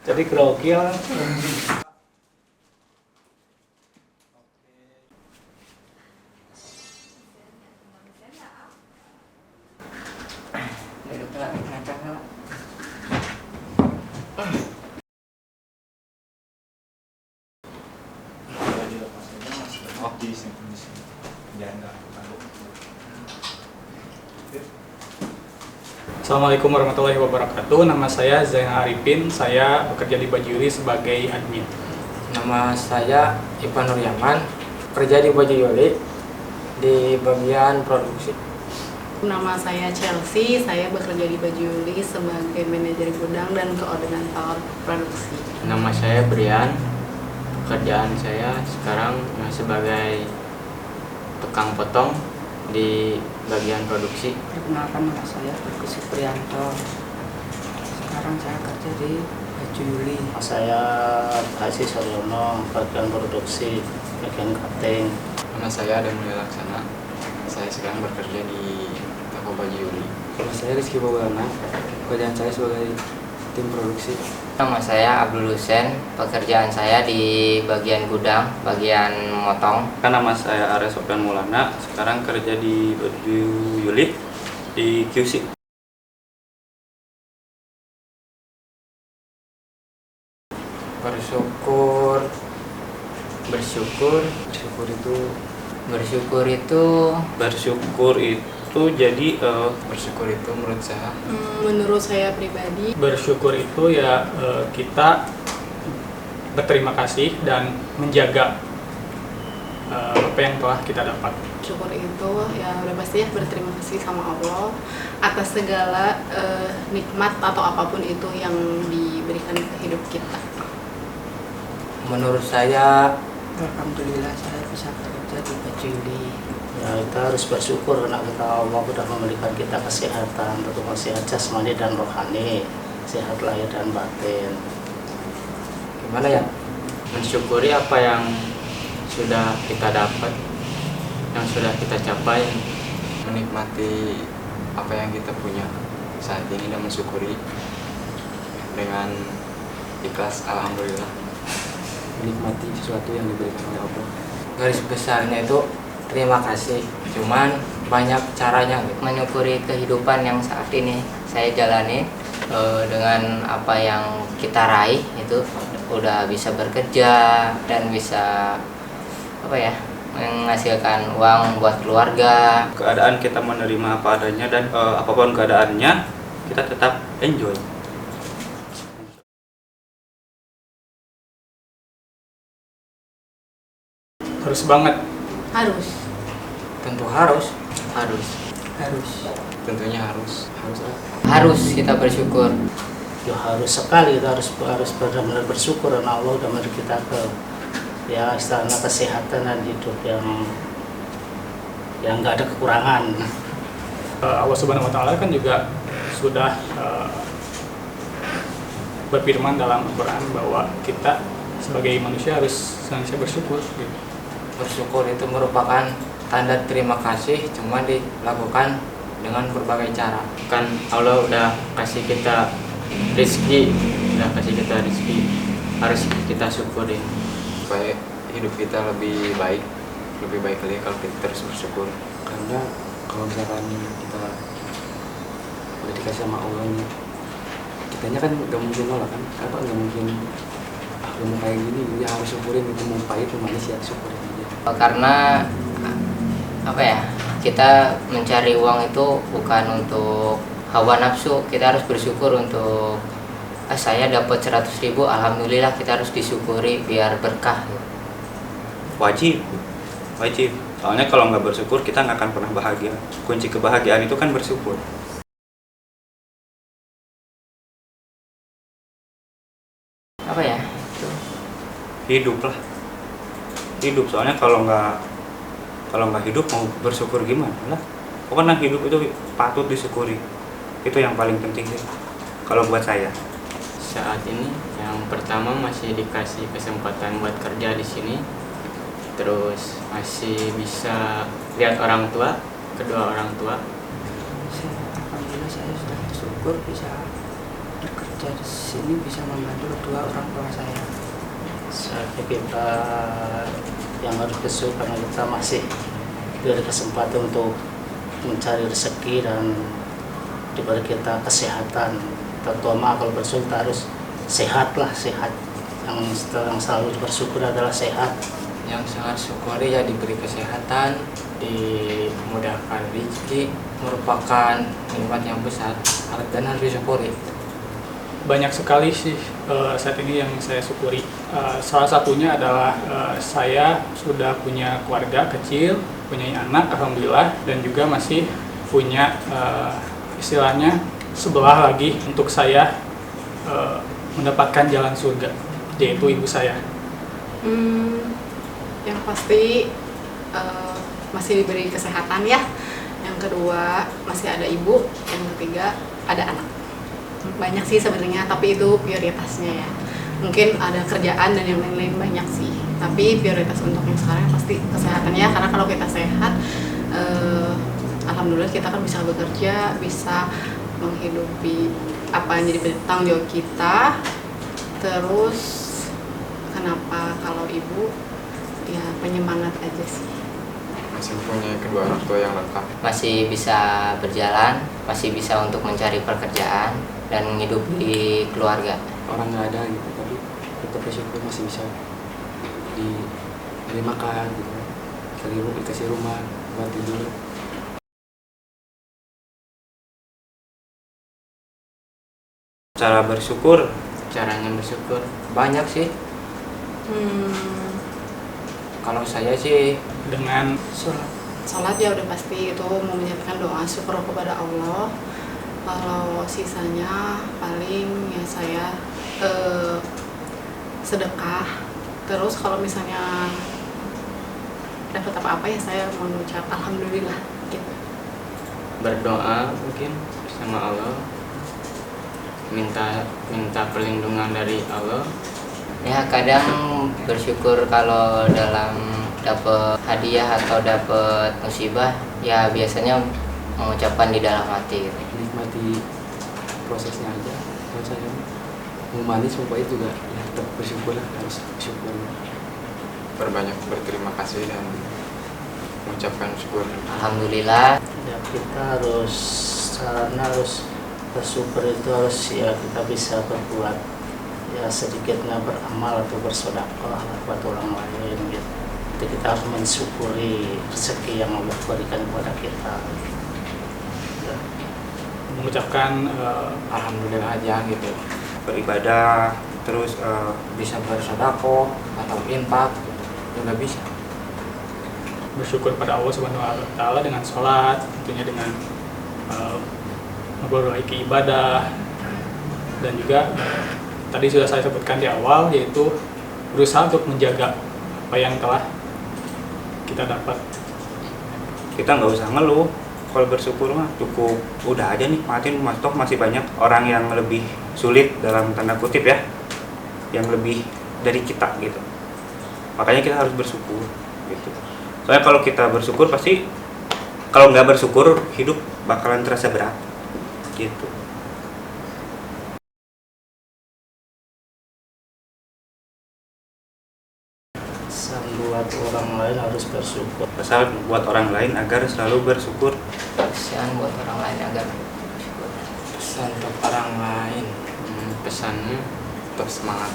Jadi grogi ya. Assalamualaikum warahmatullahi wabarakatuh. Nama saya Zainal Arifin. Saya bekerja di Baju Yuli sebagai admin. Nama saya Ivan Nuryaman, kerja di Baju Yuli di bagian produksi. Nama saya Chelsea, saya bekerja di Baju Yuli sebagai manajer gudang dan koordinator produksi. Nama saya Brian, pekerjaan saya sekarang sebagai tukang potong di bagian produksi. Perkenalkan, nama saya Agus Supriyanto. Sekarang saya kerja di Baju Yuli. Saya Haji Saryono, bagian produksi, bagian cutting. Nama saya Adam Mulya Laksana. Saya sekarang bekerja di toko Baju Yuli. Nama saya Rizky Bogana. Pekerjaan saya sebagai tim produksi. Nama saya Abdul Husen, pekerjaan saya di bagian gudang, bagian motong. Nama saya Ares Sofyan Maulana, sekarang kerja di Baju Yuli di QC. Bersyukur itu menurut saya Menurut saya pribadi, Bersyukur itu ya kita berterima kasih dan menjaga apa yang telah kita dapat. syukur itu ya udah pasti ya berterima kasih sama Allah atas segala nikmat atau apapun itu yang diberikan ke hidup kita. Menurut saya, Alhamdulillah saya bisa kerja di Baju Yuli. Ya, kita harus bersyukur karena Allah sudah memberikan kita kesehatan, terutama sehat jasmani dan rohani, sehat lahir dan batin. gimana ya, mensyukuri apa yang sudah kita dapat, yang sudah kita capai. menikmati apa yang kita punya saat ini dan mensyukuri dengan ikhlas. Alhamdulillah. Menikmati sesuatu yang diberikan oleh Allah. Garis besarnya itu terima kasih, cuman banyak caranya gitu. Menyukuri kehidupan yang saat ini saya jalani, dengan apa yang kita raih itu udah bisa bekerja dan bisa menghasilkan uang buat keluarga. Keadaan kita menerima apa adanya dan apapun keadaannya kita tetap enjoy. Harus banget. Harus. Tentu harus Tentunya harus. harus kita bersyukur. Ya harus sekali, kita harus benar-benar bersyukur karena Allah sudah memberi kita istilahnya kesehatan dan hidup yang nggak ada kekurangan. Allah Subhanahu Wa Taala kan juga sudah berfirman dalam Al-Quran bahwa kita sebagai manusia harus senantiasa bersyukur. Gitu. Bersyukur itu merupakan tanda terima kasih, cuma dilakukan dengan berbagai cara. Kan Allah udah kasih kita rezeki, harus kita syukuri. Supaya hidup kita lebih baik lagi kalau kita terus bersyukur. Karena kalau misalkan kita udah dikasih sama Allah ini, kitanya kan nggak mungkin nolak kan? Nggak mungkin mau kayak gini, ya harus syukurin, itu mau pahit mau manis ya syukurin aja. Karena kita mencari uang itu bukan untuk hawa nafsu, kita harus bersyukur untuk saya dapat 100.000, alhamdulillah, kita harus disyukuri biar berkah. Wajib. Soalnya kalau nggak bersyukur kita nggak akan pernah bahagia. Kunci kebahagiaan itu kan bersyukur. Hidup soalnya kalau nggak hidup mau bersyukur gimana lah. Pokoknya hidup itu patut disyukuri, itu yang paling penting sih kalau buat saya. Saat ini yang pertama masih dikasih kesempatan buat kerja di sini, terus masih bisa lihat kedua orang tua. Alhamdulillah saya sudah bersyukur bisa Bekerja di sini bisa membantu kedua orang tua saya. Saatnya kita yang harus bersyukur karena kita masih diberi kesempatan untuk mencari rezeki dan diberi kita kesehatan. Terutama kalau bersyukur kita harus sehat lah, sehat. Yang selalu bersyukur adalah sehat. Yang sangat syukuri ya diberi kesehatan, dimudahkan rezeki, merupakan nikmat yang besar dan harus disyukuri. Banyak sekali sih saat ini yang saya syukuri. Salah satunya adalah saya sudah punya keluarga kecil, punya anak alhamdulillah, dan juga masih punya istilahnya sebelah lagi untuk saya mendapatkan jalan surga, yaitu ibu saya. Yang pasti masih diberi kesehatan ya. Yang kedua masih ada ibu. Yang ketiga ada anak. Banyak sih sebenarnya, tapi itu prioritasnya ya. Mungkin ada kerjaan dan yang lain-lain banyak sih. Tapi prioritas untuk yang sekarang pasti kesehatan ya. Karena kalau kita sehat, alhamdulillah kita kan bisa bekerja, bisa menghidupi apa yang jadi tanggung jawab kita. Terus kenapa kalau ibu ya penyemangat aja sih. Masih punya kedua orang tua yang lengkap. Masih bisa berjalan, masih bisa untuk mencari pekerjaan dan menghidupi keluarga. Orang nggak ada gitu, tapi tetap bersyukur masih bisa diberi makan gitu, dikasih rumah buat tidur. Cara bersyukur, Caranya bersyukur banyak sih. Kalau saya sih Dengan Sholat ya udah pasti itu memanjatkan doa syukur kepada Allah. Kalau sisanya paling ya saya sedekah. Terus kalau misalnya dapat apa-apa ya saya mengucap alhamdulillah gitu. berdoa mungkin sama Allah, minta perlindungan dari Allah. Ya kadang bersyukur kalau dalam dapat hadiah atau dapat musibah, ya biasanya mengucapkan di dalam hati. Nikmati prosesnya aja. Kalau saya mau manis mau pahit juga ya tetap bersyukur lah, harus bersyukur. Berbanyak berterima kasih dan mengucapkan syukur. Alhamdulillah. Ya kita harus bersyukur itu harus ya kita bisa berbuat ya sedikitnya beramal atau bersedekah buat orang lain gitu. Jadi kita harus mensyukuri rezeki yang Allah berikan kepada kita. Ya. Mengucapkan Alhamdulillah aja gitu. beribadah, terus Bisa bersedekah atau infak juga bisa. bersyukur pada Allah Subhanahu wa Ta'ala dengan sholat, tentunya dengan memperbaiki ibadah, dan juga tadi sudah saya sebutkan di awal, yaitu berusaha untuk menjaga apa yang telah kita dapat. kita nggak usah ngeluh. Kalau bersyukur mah cukup udah aja nikmatin, toh masih banyak orang yang lebih sulit dalam tanda kutip ya, yang lebih dari kita gitu. Makanya kita harus bersyukur gitu. Soalnya kalau kita bersyukur pasti, kalau nggak bersyukur hidup bakalan terasa berat gitu. Pesan buat orang lain harus bersyukur. Pesan buat orang lain agar selalu bersyukur. Pesan buat orang lain agar bersyukur. Pesan untuk orang lain, pesannya Tetap semangat.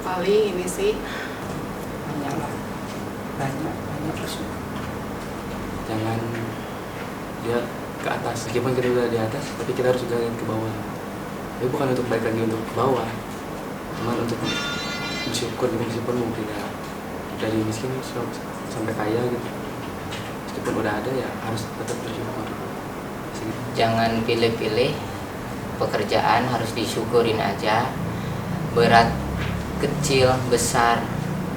Paling ini sih banyak bersyukur. Jangan lihat ke atas, meskipun kita udah di atas, tapi kita harus juga lihat ke bawah. Tapi bukan untuk balik lagi untuk ke bawah, cuman untuk bersyukur meskipun mungkin ya dari miskin sampai kaya gitu. Meskipun udah ada ya harus tetap bersyukur. Jangan pilih-pilih, pekerjaan harus disyukurin aja. Berat, kecil, besar,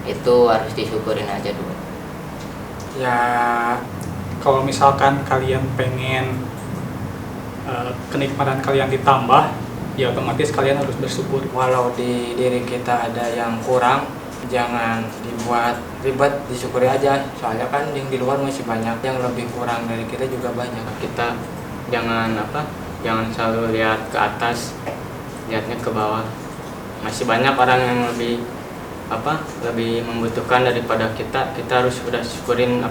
itu harus disyukurin aja dulu. Ya kalau misalkan kalian pengen kenikmatan kalian ditambah, ya otomatis kalian harus bersyukur. Walau di diri kita ada yang kurang, jangan dibuat ribet, disyukuri aja. Soalnya kan yang di luar masih banyak yang lebih kurang dari kita juga banyak. Kita jangan selalu lihat ke atas, lihatnya ke bawah. Masih banyak orang yang lebih membutuhkan daripada kita. Kita harus udah syukurin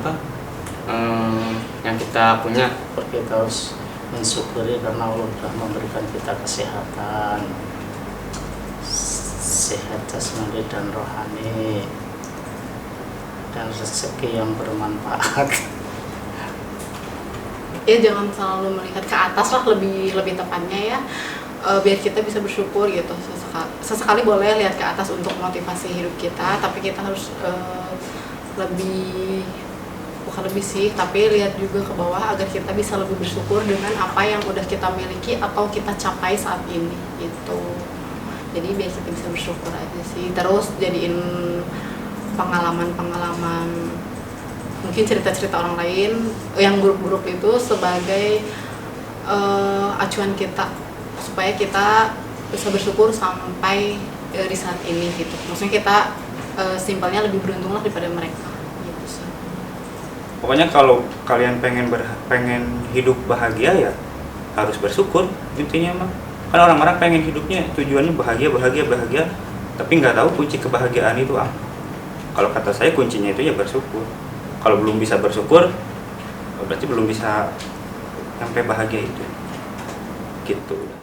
yang kita punya. Kita harus mensyukuri karena Allah telah memberikan kita kesehatan, sehat jasmani dan rohani, dan rezeki yang bermanfaat. Ya jangan selalu melihat ke atas lah, lebih tepatnya ya, biar kita bisa bersyukur gitu. Sesekali boleh lihat ke atas untuk motivasi hidup kita, tapi kita harus bukan lebih sih, tapi lihat juga ke bawah agar kita bisa lebih bersyukur dengan apa yang udah kita miliki atau kita capai saat ini gitu. Jadi biar kita bisa bersyukur aja sih. Terus jadiin pengalaman mungkin cerita-cerita orang lain yang buruk-buruk itu sebagai acuan kita supaya kita bisa bersyukur sampai di saat ini gitu. Maksudnya kita simpelnya lebih beruntung lah daripada mereka gitu sih. Pokoknya kalau kalian pengen hidup bahagia ya harus bersyukur intinya mah. Kan orang-orang pengen hidupnya tujuannya bahagia, tapi nggak tahu kunci kebahagiaan itu apa. Kalau kata saya kuncinya itu ya bersyukur. Kalau belum bisa bersyukur, berarti belum bisa sampai bahagia itu. Gitu.